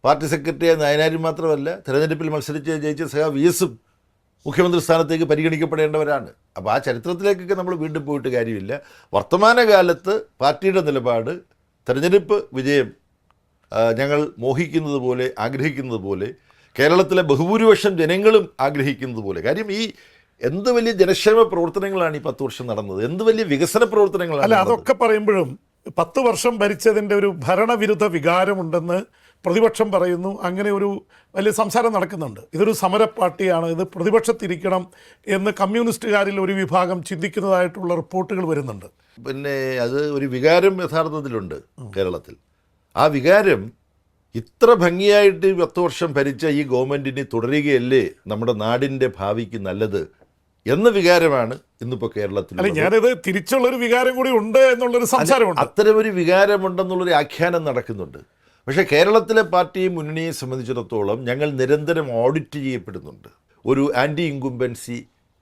പാർട്ടി സെക്രട്ടറിയായ നായനാരും മാത്രമല്ല തെരഞ്ഞെടുപ്പിൽ മത്സരിച്ച് ജയിച്ച VSും മുഖ്യമന്ത്രി സ്ഥാനത്തേക്ക് പരിഗണിക്കപ്പെടേണ്ടവരാണ്. അപ്പോൾ ആ ചരിത്രത്തിലേക്കൊക്കെ നമ്മൾ വീണ്ടും പോയിട്ട് കാര്യമില്ല. വർത്തമാനകാലത്ത് പാർട്ടിയുടെ നിലപാട് തെരഞ്ഞെടുപ്പ് വിജയം ഞങ്ങൾ മോഹിക്കുന്നത് പോലെ, ആഗ്രഹിക്കുന്നത് പോലെ, കേരളത്തിലെ ബഹുഭൂരിപക്ഷം ജനങ്ങളും ആഗ്രഹിക്കുന്നത് പോലെ. കാര്യം ഈ എന്ത് വലിയ ജനക്ഷേമ പ്രവർത്തനങ്ങളാണ് ഈ 10 വർഷം നടന്നത്, എന്ത് വലിയ വികസന പ്രവർത്തനങ്ങളാണ്. അല്ല, അതൊക്കെ പറയുമ്പോഴും 10 വർഷം ഭരിച്ചതിൻ്റെ ഒരു ഭരണവിരുദ്ധ വികാരമുണ്ടെന്ന് പ്രതിപക്ഷം പറയുന്നു. അങ്ങനെ ഒരു വലിയ സംസാരം നടക്കുന്നുണ്ട്. ഇതൊരു സമര പാർട്ടിയാണ്, ഇത് പ്രതിപക്ഷത്തിരിക്കണം എന്ന് കമ്മ്യൂണിസ്റ്റുകാരിൽ ഒരു വിഭാഗം ചിന്തിക്കുന്നതായിട്ടുള്ള റിപ്പോർട്ടുകൾ വരുന്നുണ്ട്. പിന്നെ അത് ഒരു വികാരം യഥാർത്ഥത്തിലുണ്ട് കേരളത്തിൽ. ആ വികാരം ഇത്ര ഭംഗിയായിട്ട് 10 വർഷം ഭരിച്ച ഈ ഗവൺമെൻറ്റിന് തുടരുകയല്ലേ നമ്മുടെ നാടിൻ്റെ ഭാവിക്ക് നല്ലത് എന്ന വികാരമാണ് ഇന്നിപ്പോൾ കേരളത്തിൽ. അല്ല, ഞാനിത് തിരിച്ചുള്ളൊരു വികാരം കൂടി ഉണ്ട് എന്നുള്ളൊരു സംസാരമുണ്ട്. അത്തരമൊരു വികാരമുണ്ടെന്നുള്ളൊരു ആഖ്യാനം നടക്കുന്നുണ്ട്. പക്ഷേ കേരളത്തിലെ പാർട്ടിയും മുന്നണിയെ സംബന്ധിച്ചിടത്തോളം ഞങ്ങൾ നിരന്തരം ഓഡിറ്റ് ചെയ്യപ്പെടുന്നുണ്ട്. ഒരു ആൻറ്റി ഇൻകുംബൻസി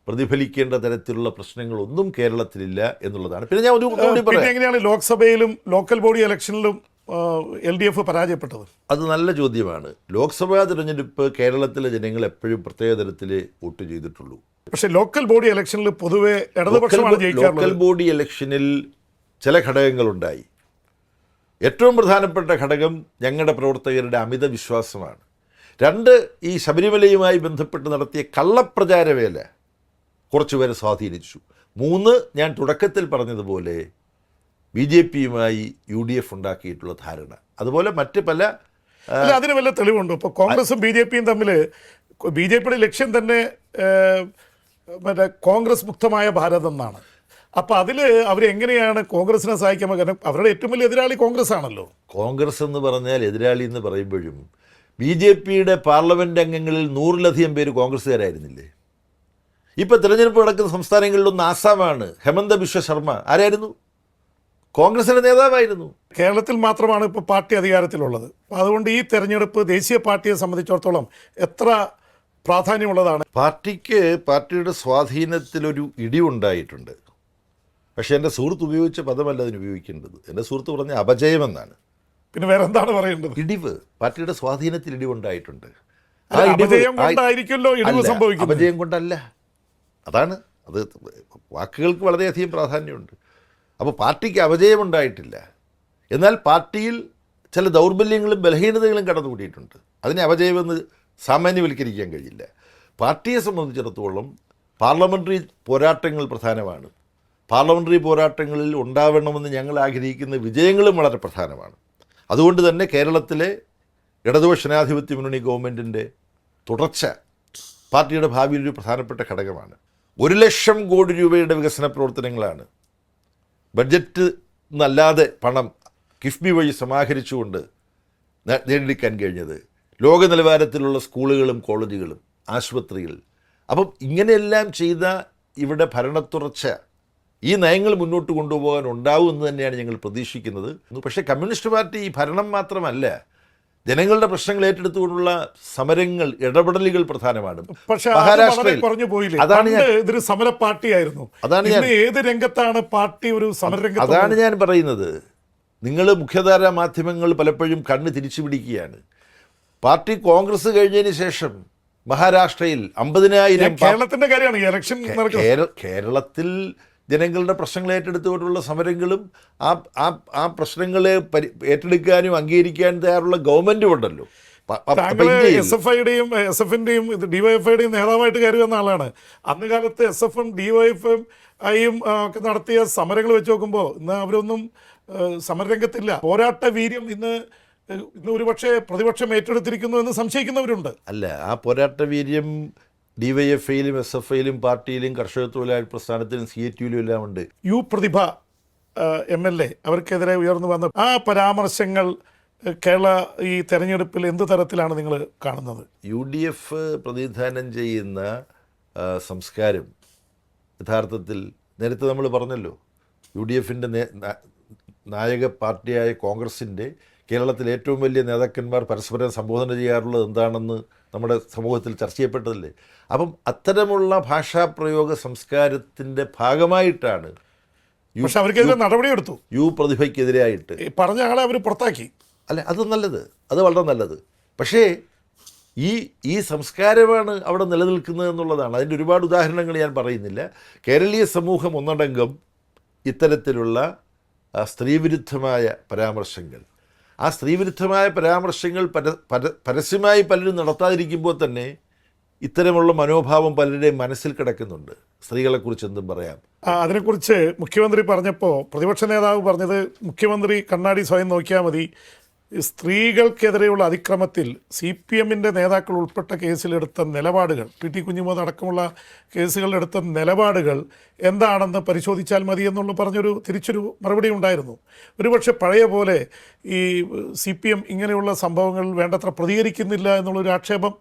പ്രതിഫലിക്കേണ്ട തരത്തിലുള്ള പ്രശ്നങ്ങളൊന്നും കേരളത്തിലില്ല എന്നുള്ളതാണ്. പിന്നെ ഞാൻ ഒരു പറയാം, എങ്ങനെയാണ് ലോക്സഭയിലും ലോക്കൽ ബോഡി ഇലക്ഷനിലും LDF പരാജയപ്പെട്ടത്? അത് നല്ല ചോദ്യമാണ്. ലോക്സഭാ തിരഞ്ഞെടുപ്പ് കേരളത്തിലെ ജനങ്ങൾ എപ്പോഴും പ്രത്യേക തരത്തിൽ വോട്ട് ചെയ്തിട്ടുള്ളൂ. പക്ഷേ ലോക്കൽ ബോഡി ഇലക്ഷനിൽ പൊതുവെ ഇടതുപക്ഷമാണ് ജയിക്കാറുള്ളത്. ലോക്കൽ ബോഡി ഇലക്ഷനിൽ ചില ഘടകങ്ങളുണ്ടായി. ഏറ്റവും പ്രധാനപ്പെട്ട ഘടകം ഞങ്ങളുടെ പ്രവർത്തകരുടെ അമിത വിശ്വാസമാണ്. 2, ഈ ശബരിമലയുമായി ബന്ധപ്പെട്ട് നടത്തിയ കള്ളപ്രചാരവേല കുറച്ചുപേരെ സ്വാധീനിച്ചു. 3, ഞാൻ തുടക്കത്തിൽ പറഞ്ഞതുപോലെ BJPയുമായി UDF ഉണ്ടാക്കിയിട്ടുള്ള ധാരണ. അതുപോലെ മറ്റ് പല അതിന് വല്ല തെളിവുണ്ടോ? ഇപ്പോൾ കോൺഗ്രസും BJPയും തമ്മിൽ BJPയുടെ ലക്ഷ്യം തന്നെ മറ്റേ കോൺഗ്രസ് മുക്തമായ ഭാരതം എന്നാണ്. അപ്പോൾ അതിൽ അവരെങ്ങനെയാണ് കോൺഗ്രസിനെ സഹായിക്കാൻ? കാരണം അവരുടെ ഏറ്റവും വലിയ എതിരാളി കോൺഗ്രസ് ആണല്ലോ. കോൺഗ്രസ് എന്ന് പറഞ്ഞാൽ എതിരാളി എന്ന് പറയുമ്പോഴും BJPയുടെ പാർലമെൻറ്റ് അംഗങ്ങളിൽ 100-ലധികം പേര് കോൺഗ്രസ്സുകാരായിരുന്നില്ലേ? ഇപ്പോൾ തിരഞ്ഞെടുപ്പ് നടക്കുന്ന സംസ്ഥാനങ്ങളിലൊന്ന് ആസാമാണ്. ഹെമന്ത ബിശ്വ ശർമ്മ ആരായിരുന്നു? കോൺഗ്രസിൻ്റെ നേതാവായിരുന്നു. കേരളത്തിൽ മാത്രമാണ് ഇപ്പോൾ പാർട്ടി അധികാരത്തിലുള്ളത്. അതുകൊണ്ട് ഈ തെരഞ്ഞെടുപ്പ് ദേശീയ പാർട്ടിയെ സംബന്ധിച്ചിടത്തോളം എത്ര പ്രാധാന്യമുള്ളതാണ്? പാർട്ടിയുടെ സ്വാധീനത്തിലൊരു ഇടിവുണ്ടായിട്ടുണ്ട്. പക്ഷേ എൻ്റെ സുഹൃത്ത് ഉപയോഗിച്ച പദമല്ല അതിന് ഉപയോഗിക്കേണ്ടത്. എൻ്റെ സുഹൃത്ത് പറഞ്ഞ അപജയമെന്നാണ്. പിന്നെ വേറെ എന്താണ് പറയേണ്ടത്? ഇടിവ്. പാർട്ടിയുടെ സ്വാധീനത്തിൽ ഇടിവുണ്ടായിട്ടുണ്ട്. അപജയം കൊണ്ടല്ല. അതാണ് അത്. വാക്കുകൾക്ക് വളരെയധികം പ്രാധാന്യമുണ്ട്. അപ്പോൾ പാർട്ടിക്ക് അപജയമുണ്ടായിട്ടില്ല. എന്നാൽ പാർട്ടിയിൽ ചില ദൗർബല്യങ്ങളും ബലഹീനതകളും കടന്നുകൂടിയിട്ടുണ്ട്. അതിനെ അപജയമെന്ന് സാമാന്യവൽക്കരിക്കാൻ കഴിയില്ല. പാർട്ടിയെ സംബന്ധിച്ചിടത്തോളം പാർലമെൻ്ററി പോരാട്ടങ്ങൾ പ്രധാനമാണ്. പാർലമെൻ്ററി പോരാട്ടങ്ങളിൽ ഉണ്ടാവണമെന്ന് ഞങ്ങൾ ആഗ്രഹിക്കുന്ന വിജയങ്ങളും വളരെ പ്രധാനമാണ്. അതുകൊണ്ട് തന്നെ കേരളത്തിലെ ഇടതുപക്ഷ ജനാധിപത്യ മുന്നണി ഗവൺമെൻറ്റിൻ്റെ തുടർച്ച പാർട്ടിയുടെ ഭാവിയിലൊരു പ്രധാനപ്പെട്ട ഘടകമാണ്. 1,00,000 കോടി രൂപയുടെ വികസന പ്രവർത്തനങ്ങളാണ് ബഡ്ജറ്റ് എന്നല്ലാതെ പണം കിഫ്ബി വഴി സമാഹരിച്ചുകൊണ്ട് നേടിയെടുക്കാൻ കഴിഞ്ഞത്. ലോക നിലവാരത്തിലുള്ള സ്കൂളുകളും കോളേജുകളും ആശുപത്രികൾ. അപ്പം ഇങ്ങനെയെല്ലാം ചെയ്ത ഇവിടെ ഭരണത്തുടർച്ച ഈ നയങ്ങൾ മുന്നോട്ട് കൊണ്ടുപോകാൻ ഉണ്ടാവും എന്ന് തന്നെയാണ് ഞങ്ങൾ പ്രതീക്ഷിക്കുന്നത്. പക്ഷേ കമ്മ്യൂണിസ്റ്റ് പാർട്ടി ഈ ഭരണം മാത്രമല്ല, ജനങ്ങളുടെ പ്രശ്നങ്ങൾ ഏറ്റെടുത്തുകൊണ്ടുള്ള സമരങ്ങൾ, ഇടപെടലുകൾ പ്രധാനമാണ്. പക്ഷേ മഹാരാഷ്ട്രയിൽ പറഞ്ഞു പോയില്ലേ, അതാണ് ഞാൻ ഇതൊരു സമര പാർട്ടിയായിരുന്നു. അതാണ് ഞാൻ ഏത് രംഗത്താണ് പാർട്ടി ഒരു സമരരംഗത്ത്? അതാണ് ഞാൻ പറയുന്നത്. നിങ്ങൾ മുഖ്യധാരാ മാധ്യമങ്ങൾ പലപ്പോഴും കണ്ണ് തിരിച്ചു പിടിക്കുകയാണ്. പാർട്ടി കോൺഗ്രസ് കഴിഞ്ഞതിന് ശേഷം മഹാരാഷ്ട്രയിൽ 50,000 കേരളത്തിന്റെ കാര്യമാണ് ഇലക്ഷൻ കേരളത്തിൽ ജനങ്ങളുടെ പ്രശ്നങ്ങൾ ഏറ്റെടുത്തുകൊണ്ടുള്ള സമരങ്ങളും ആ പ്രശ്നങ്ങളെ ഏറ്റെടുക്കാനും അംഗീകരിക്കാനും തയ്യാറുള്ള ഗവൺമെൻറ്റും ഉണ്ടല്ലോ. എസ്.എഫിന്റെയും ഡിവൈഎഫ്ഐയുടെയും നേതാവായിട്ട് കയറി വന്ന ആളാണ്. അന്ന് കാലത്ത് എസ്.എഫും ഡിവൈഎഫ്ഐയും ഒക്കെ നടത്തിയ സമരങ്ങൾ വെച്ച് നോക്കുമ്പോൾ ഇന്ന് അവരൊന്നും സമരരംഗത്തില്ല. പോരാട്ട വീര്യം ഇന്ന് ഒരുപക്ഷെ പ്രതിപക്ഷം ഏറ്റെടുത്തിരിക്കുന്നു എന്ന് സംശയിക്കുന്നവരുണ്ട്. അല്ല, ആ പോരാട്ട വീര്യം ഡിവൈഎഫ്ഐയിലും എസ്.എഫ്.ഐയിലും പാർട്ടിയിലും കർഷക തൊഴിലാളി പ്രസ്ഥാനത്തിലും CATUവിലും എല്ലാം ഉണ്ട്. യു പ്രതിഭ MLA അവർക്കെതിരെ ഉയർന്നു വന്ന ആ പരാമർശങ്ങൾ കേരള ഈ തെരഞ്ഞെടുപ്പിൽ എന്ത് തരത്തിലാണ് നിങ്ങൾ കാണുന്നത്? UDF പ്രതിനിധാനം ചെയ്യുന്ന സംസ്കാരം യഥാർത്ഥത്തിൽ നേരത്തെ നമ്മൾ പറഞ്ഞല്ലോ, UDFിൻ്റെ നായക പാർട്ടിയായ കോൺഗ്രസിൻ്റെ കേരളത്തിലെ ഏറ്റവും വലിയ നേതാക്കന്മാർ പരസ്പരം സംബോധന ചെയ്യാറുള്ളത് എന്താണെന്ന് നമ്മുടെ സമൂഹത്തിൽ ചർച്ച ചെയ്യപ്പെട്ടതല്ലേ. അപ്പം അത്തരമുള്ള ഭാഷാപ്രയോഗ സംസ്കാരത്തിൻ്റെ ഭാഗമായിട്ടാണ് പക്ഷെ അവർക്കെതിരെ നടപടിയെടുത്തു. യു പ്രതിഭയ്ക്കെതിരായിട്ട് പറഞ്ഞ ആളെ അവർ പുറത്താക്കി. അല്ല, അത് നല്ലത്, അത് വളരെ നല്ലത്. പക്ഷേ ഈ സംസ്കാരമാണ് അവിടെ നിലനിൽക്കുന്നത് എന്നുള്ളതാണ്. അതിൻ്റെ ഒരുപാട് ഉദാഹരണങ്ങൾ ഞാൻ പറയുന്നില്ല. കേരളീയ സമൂഹം ഒന്നടങ്കം ഇത്തരത്തിലുള്ള സ്ത്രീവിരുദ്ധമായ പരാമർശങ്ങൾ, ആ സ്ത്രീവിരുദ്ധമായ പരാമർശങ്ങൾ പരസ്യമായി പലരും നടത്താതിരിക്കുമ്പോൾ തന്നെ ഇത്തരമുള്ള മനോഭാവം പലരുടെയും മനസ്സിൽ കിടക്കുന്നുണ്ട്. സ്ത്രീകളെക്കുറിച്ച് എന്തും പറയാം. അതിനെക്കുറിച്ച് മുഖ്യമന്ത്രി പറഞ്ഞപ്പോൾ പ്രതിപക്ഷ നേതാവ് പറഞ്ഞത്, മുഖ്യമന്ത്രി കണ്ണാടി സ്വയം നോക്കിയാൽ മതി, സ്ത്രീകൾക്കെതിരെയുള്ള അതിക്രമത്തിൽ CPMൻ്റെ നേതാക്കൾ ഉൾപ്പെട്ട കേസിലെടുത്ത നിലപാടുകൾ, PT കുഞ്ഞുമോഹൻ അടക്കമുള്ള കേസുകളിലെടുത്ത നിലപാടുകൾ എന്താണെന്ന് പരിശോധിച്ചാൽ മതി എന്നുള്ള പറഞ്ഞൊരു തിരിച്ചൊരു മറുപടി ഉണ്ടായിരുന്നു. ഒരുപക്ഷെ പഴയ പോലെ ഈ CPM ഇങ്ങനെയുള്ള സംഭവങ്ങൾ വേണ്ടത്ര പ്രതികരിക്കുന്നില്ല എന്നുള്ളൊരു ആക്ഷേപം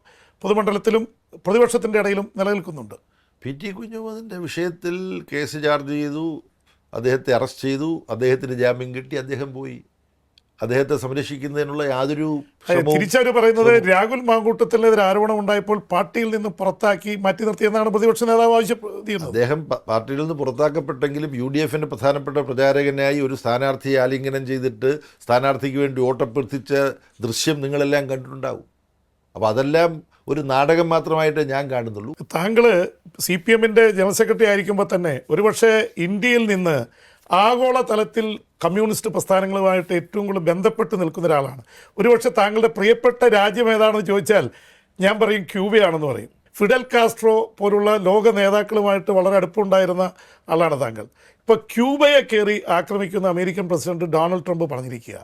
പൊതുമണ്ഡലത്തിലും പ്രതിപക്ഷത്തിൻ്റെ ഇടയിലും നിലനിൽക്കുന്നുണ്ട്. PT കുഞ്ഞുമോഹൻ്റെ വിഷയത്തിൽ കേസ് ചാർജ് ചെയ്തു, അദ്ദേഹത്തെ അറസ്റ്റ് ചെയ്തു, അദ്ദേഹത്തിന് ജാമ്യം കിട്ടി, അദ്ദേഹം പോയി. അദ്ദേഹത്തെ സംരക്ഷിക്കുന്നതിനുള്ള യാതൊരു തിരിച്ചവർ പറയുന്നത് രാഹുൽ മാങ്കൂട്ടത്തിനെതിരെ ആരോപണം ഉണ്ടായപ്പോൾ പാർട്ടിയിൽ നിന്ന് പുറത്താക്കി മാറ്റി നിർത്തിയെന്നാണ് പ്രതിപക്ഷ നേതാവ് ആവശ്യപ്പെടുന്നത്. അദ്ദേഹം പാർട്ടിയിൽ നിന്ന് പുറത്താക്കപ്പെട്ടെങ്കിലും UDFിൻ്റെ പ്രധാനപ്പെട്ട പ്രചാരകനായി ഒരു സ്ഥാനാർത്ഥിയെ ആലിംഗനം ചെയ്തിട്ട് സ്ഥാനാർത്ഥിക്ക് വേണ്ടി വോട്ടഭ്യർത്ഥിച്ച ദൃശ്യം നിങ്ങളെല്ലാം കണ്ടിട്ടുണ്ടാവും. അപ്പോൾ അതെല്ലാം ഒരു നാടകം മാത്രമായിട്ട് ഞാൻ കാണുന്നുള്ളൂ. താങ്കൾ CPMൻ്റെ ജനറൽ സെക്രട്ടറി ആയിരിക്കുമ്പോൾ തന്നെ ഒരുപക്ഷെ ഇന്ത്യയിൽ നിന്ന് ആഗോള തലത്തിൽ കമ്മ്യൂണിസ്റ്റ് പ്രസ്ഥാനങ്ങളുമായിട്ട് ഏറ്റവും കൂടുതൽ ബന്ധപ്പെട്ട് നിൽക്കുന്ന ഒരാളാണ്. ഒരുപക്ഷെ താങ്കളുടെ പ്രിയപ്പെട്ട രാജ്യം ഏതാണെന്ന് ചോദിച്ചാൽ ഞാൻ പറയും ക്യൂബയാണെന്ന് പറയും. ഫിഡൽ കാസ്ട്രോ പോലുള്ള ലോക നേതാക്കളുമായിട്ട് വളരെ അടുപ്പമുണ്ടായിരുന്ന ആളാണ് താങ്കൾ. ഇപ്പോൾ ക്യൂബയെ കയറി ആക്രമിക്കുന്ന അമേരിക്കൻ പ്രസിഡന്റ് ഡൊണാൾഡ് ട്രംപ് പറഞ്ഞിരിക്കുക,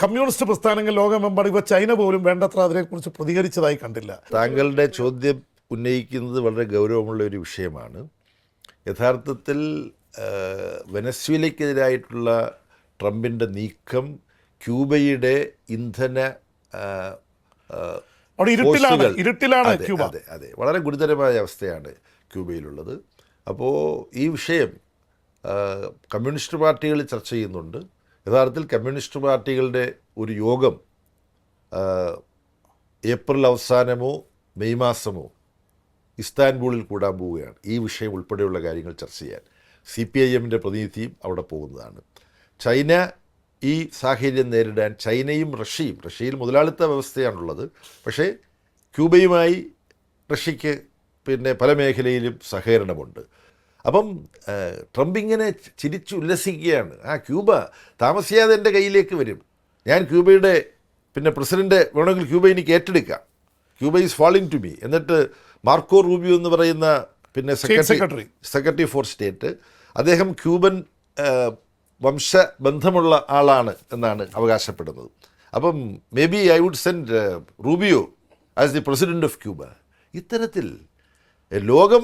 കമ്മ്യൂണിസ്റ്റ് പ്രസ്ഥാനങ്ങൾ ലോകമെമ്പാടും ഇപ്പോൾ ചൈന പോലും വേണ്ടത്ര അതിനെക്കുറിച്ച് പ്രതികരിച്ചതായി കണ്ടില്ല. താങ്കളുടെ ചോദ്യം ഉന്നയിക്കുന്നത് വളരെ ഗൗരവമുള്ള ഒരു വിഷയമാണ്. യഥാർത്ഥത്തിൽ വെനസ്വേലയ്ക്കെതിരായിട്ടുള്ള ട്രംപിൻ്റെ നീക്കം ക്യൂബയുടെ ഇന്ധന അതെ വളരെ ഗുരുതരമായ അവസ്ഥയാണ് ക്യൂബയിലുള്ളത്. അപ്പോൾ ഈ വിഷയം കമ്മ്യൂണിസ്റ്റ് പാർട്ടികൾ ചർച്ച ചെയ്യുന്നുണ്ട്. യഥാർത്ഥത്തിൽ കമ്മ്യൂണിസ്റ്റ് പാർട്ടികളുടെ ഒരു യോഗം ഏപ്രിൽ അവസാനമോ മെയ് മാസമോ ഇസ്താൻബൂളിൽ കൂടാൻ പോവുകയാണ് ഈ വിഷയം ഉൾപ്പെടെയുള്ള കാര്യങ്ങൾ ചർച്ച ചെയ്യാൻ. CPIMൻ്റെ പ്രതിനിധിയും അവിടെ പോകുന്നതാണ്. ചൈന ഈ സാഹചര്യം നേരിടാൻ ചൈനയും റഷ്യയിൽ മുതലാളിത്ത വ്യവസ്ഥയാണുള്ളത്. പക്ഷേ ക്യൂബയുമായി റഷ്യയ്ക്ക് പല മേഖലയിലും സഹകരണമുണ്ട്. അപ്പം ട്രംപ് ഇങ്ങനെ ചിരിച്ചുല്ലസിക്കുകയാണ്. ക്യൂബ താമസിയാതെ എൻ്റെ കയ്യിലേക്ക് വരും, ഞാൻ ക്യൂബയുടെ പ്രസിഡൻ്റ് വേണമെങ്കിൽ ക്യൂബ എനിക്ക് ഏറ്റെടുക്കാം, Cuba is falling to me. എന്നിട്ട് മാർക്കോ റൂബിയോ എന്ന് പറയുന്ന സെക്രട്ടറി ഫോർ സ്റ്റേറ്റ്, അദ്ദേഹം ക്യൂബൻ വംശബന്ധമുള്ള ആളാണ് എന്നാണ് അവകാശപ്പെടുന്നത്. അപ്പം may be I would send Rubio as the president of Cuba. ഇത്തരത്തിൽ ലോകം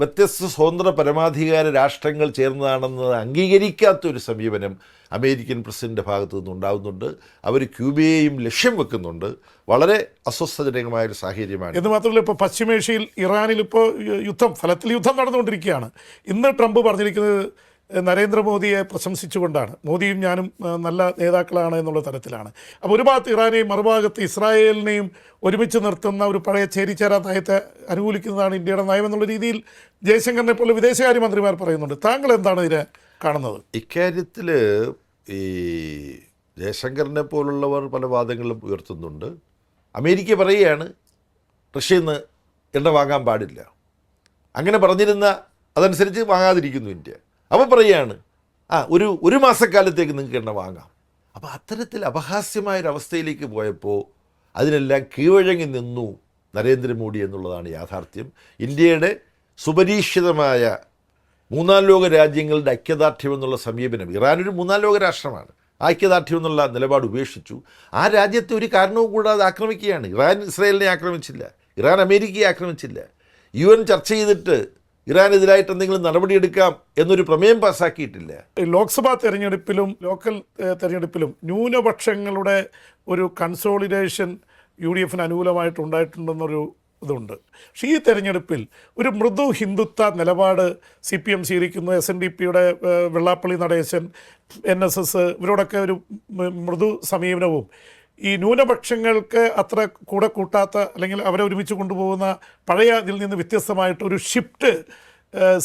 വ്യത്യസ്ത സ്വതന്ത്ര പരമാധികാര രാഷ്ട്രങ്ങൾ ചേർന്നതാണെന്ന് അംഗീകരിക്കാത്തൊരു സമീപനം അമേരിക്കൻ പ്രസിഡന്റിൻ്റെ ഭാഗത്തു നിന്നുണ്ടാകുന്നുണ്ട്. അവർ ക്യൂബയെയും ലക്ഷ്യം വെക്കുന്നുണ്ട്. വളരെ അസ്വസ്ഥജനകമായൊരു സാഹചര്യമാണ്. എന്ന് മാത്രമല്ല, ഇപ്പോൾ പശ്ചിമേഷ്യയിൽ ഇറാനിൽ ഇപ്പോൾ ഫലത്തിൽ യുദ്ധം നടന്നുകൊണ്ടിരിക്കുകയാണ്. ഇന്ന് ട്രംപ് പറഞ്ഞിരിക്കുന്നത് നരേന്ദ്രമോദിയെ പ്രശംസിച്ചുകൊണ്ടാണ്. മോദിയും ഞാനും നല്ല നേതാക്കളാണ് എന്നുള്ള തരത്തിലാണ്. അപ്പോൾ ഒരു ഭാഗത്ത് ഇറാനെയും മറുഭാഗത്ത് ഇസ്രായേലിനെയും ഒരുമിച്ച് നിർത്തുന്ന ഒരു പഴയ ചേരിചേരാ നയത്തെ അനുകൂലിക്കുന്നതാണ് ഇന്ത്യയുടെ നയം എന്നുള്ള രീതിയിൽ ജയശങ്കറിനെ പോലെ വിദേശകാര്യമന്ത്രിമാർ പറയുന്നുണ്ട്. താങ്കൾ എന്താണ് ഇതിനെ കാണുന്നത്? ഇക്കാര്യത്തിൽ ഈ ജയശങ്കറിനെ പോലുള്ളവർ പല വാദങ്ങളും ഉയർത്തുന്നുണ്ട്. അമേരിക്ക പറയുകയാണ് റഷ്യയിൽ നിന്ന് എണ്ണ വാങ്ങാൻ പാടില്ല. അങ്ങനെ പറഞ്ഞിരുന്ന അതനുസരിച്ച് വാങ്ങാതിരിക്കുന്നു ഇന്ത്യ. അപ്പോൾ പറയുകയാണ് ഒരു മാസക്കാലത്തേക്ക് നിങ്ങൾക്ക് എണ്ണ വാങ്ങാം. അപ്പോൾ അത്തരത്തിൽ അപഹാസ്യമായൊരവസ്ഥയിലേക്ക് പോയപ്പോൾ അതിനെല്ലാം കീഴ്വഴങ്ങി നിന്നു നരേന്ദ്രമോദി എന്നുള്ളതാണ് യാഥാർത്ഥ്യം. ഇന്ത്യയുടെ സുപരീക്ഷിതമായ മൂന്നാം ലോക രാജ്യങ്ങളുടെ ഐക്യദാർഢ്യം എന്നുള്ള സമീപനം, ഇറാനൊരു മൂന്നാം ലോക രാഷ്ട്രമാണ്, ഐക്യദാർഢ്യം എന്നുള്ള നിലപാട് ഉപേക്ഷിച്ചു. ആ രാജ്യത്തെ ഒരു കാരണവും കൂടാതെ ആക്രമിക്കുകയാണ്. ഇറാൻ ഇസ്രായേലിനെ ആക്രമിച്ചില്ല, ഇറാൻ അമേരിക്കയെ ആക്രമിച്ചില്ല. UN ചർച്ച ചെയ്തിട്ട് ഇറാനെതിരായിട്ട് എന്തെങ്കിലും നടപടിയെടുക്കാം എന്നൊരു പ്രമേയം പാസ്സാക്കിയിട്ടില്ല. ലോക്സഭാ തെരഞ്ഞെടുപ്പിലും ലോക്കൽ തെരഞ്ഞെടുപ്പിലും ന്യൂനപക്ഷങ്ങളുടെ ഒരു കൺസോളിഡേഷൻ UDF അനുകൂലമായിട്ടുണ്ടായിട്ടുണ്ടെന്നൊരു ഇതുണ്ട്. പക്ഷേ ഈ തെരഞ്ഞെടുപ്പിൽ ഒരു മൃദു ഹിന്ദുത്വ നിലപാട് CPM സ്വീകരിക്കുന്നു. SNDPയുടെ വെള്ളാപ്പള്ളി നടേശൻ, NSS ഇവരോടൊക്കെ ഒരു മൃദു സമീപനവും ഈ ന്യൂനപക്ഷങ്ങൾക്ക് അത്ര കൂടെ കൂട്ടാത്ത അല്ലെങ്കിൽ അവരെ ഒരുമിച്ച് കൊണ്ടുപോകുന്ന പഴയ ഇതിൽ നിന്ന് വ്യത്യസ്തമായിട്ടൊരു ഷിഫ്റ്റ്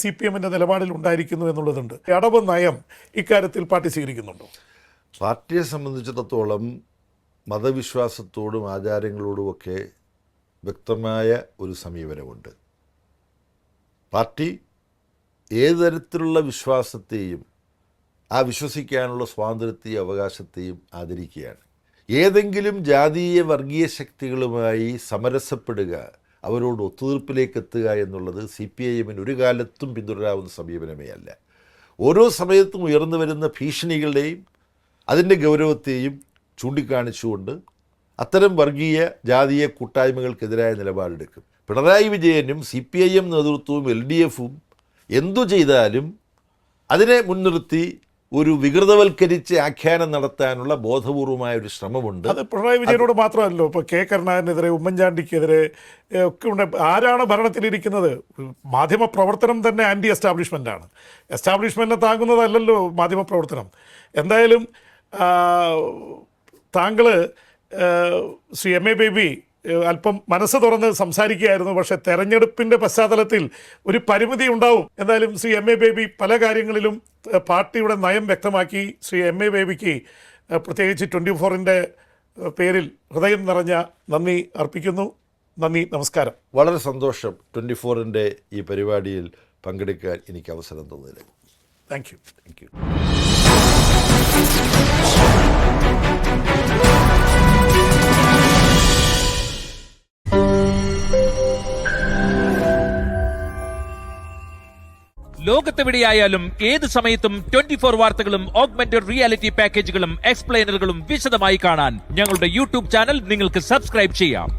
CPMൻ്റെ നിലപാടിൽ ഉണ്ടായിരിക്കുന്നു എന്നുള്ളതുണ്ട്. അടവ് നയം ഇക്കാര്യത്തിൽ പാർട്ടി സ്വീകരിക്കുന്നുണ്ടോ? പാർട്ടിയെ സംബന്ധിച്ചിടത്തോളം മതവിശ്വാസത്തോടും ആചാരങ്ങളോടുമൊക്കെ വ്യക്തമായ ഒരു സമീപനമുണ്ട്. പാർട്ടി ഏത് തരത്തിലുള്ള വിശ്വാസത്തെയും ആ വിശ്വസിക്കാനുള്ള സ്വാതന്ത്ര്യത്തെയും അവകാശത്തെയും ആദരിക്കുകയാണ്. ഏതെങ്കിലും ജാതീയ വർഗീയ ശക്തികളുമായി സമരസപ്പെടുക, അവരോട് ഒത്തുതീർപ്പിലേക്ക് എത്തുക എന്നുള്ളത് CPIMന് ഒരു കാലത്തും പിന്തുടരാവുന്ന സമീപനമേ അല്ല. ഓരോ സമയത്തും ഉയർന്നു വരുന്ന ഭീഷണികളുടെയും അതിൻ്റെ ഗൗരവത്തെയും ചൂണ്ടിക്കാണിച്ചുകൊണ്ട് അത്തരം വർഗീയ ജാതീയ കൂട്ടായ്മകൾക്കെതിരായ നിലപാടെടുക്കും. പിണറായി വിജയനും CPIM നേതൃത്വവും LDFും എന്തു ചെയ്താലും അതിനെ മുൻനിർത്തി ഒരു വികൃതവൽക്കരിച്ച് ആഖ്യാനം നടത്താനുള്ള ബോധപൂർവമായ ഒരു ശ്രമമുണ്ട്. അത് പിണറായി വിജയനോട് മാത്രമല്ലോ, ഇപ്പോൾ K കരുണാകരനെതിരെ, ഉമ്മൻചാണ്ടിക്കെതിരെ ഒക്കെ ഉണ്ട്. ആരാണ് ഭരണത്തിലിരിക്കുന്നത്? മാധ്യമ പ്രവർത്തനം തന്നെ ആൻറ്റി എസ്റ്റാബ്ലിഷ്മെൻ്റാണ്. എസ്റ്റാബ്ലിഷ്മെൻറ്റിനെ താങ്ങുന്നതല്ലല്ലോ മാധ്യമ പ്രവർത്തനം. എന്തായാലും താങ്കൾ ശ്രീ MA ബേബി അല്പം മനസ്സ് തുറന്ന് സംസാരിക്കുകയായിരുന്നു. പക്ഷേ തെരഞ്ഞെടുപ്പിൻ്റെ പശ്ചാത്തലത്തിൽ ഒരു പരിമിതി ഉണ്ടാവും. എന്തായാലും ശ്രീ MA ബേബി പല കാര്യങ്ങളിലും പാർട്ടിയുടെ നയം വ്യക്തമാക്കി. ശ്രീ MA ബേബിക്ക് പ്രത്യേകിച്ച് 24ൻ്റെ പേരിൽ ഹൃദയം നിറഞ്ഞ നന്ദി അർപ്പിക്കുന്നു. നന്ദി, നമസ്കാരം. വളരെ സന്തോഷം 24ൻ്റെ ഈ പരിപാടിയിൽ പങ്കെടുക്കാൻ എനിക്ക് അവസരം തന്നതിൽ. Thank you. Thank you. ലോകത്തെവിടെയായാലും ഏത് സമയത്തും 24 വാർത്തകളും ഓഗ്മെന്റഡ് റിയാലിറ്റി പാക്കേജുകളും എക്സ്പ്ലെയിനറുകളും വിശദമായി കാണാൻ ഞങ്ങളുടെ YouTube ചാനൽ നിങ്ങൾക്ക് സബ്സ്ക്രൈബ് ചെയ്യാം.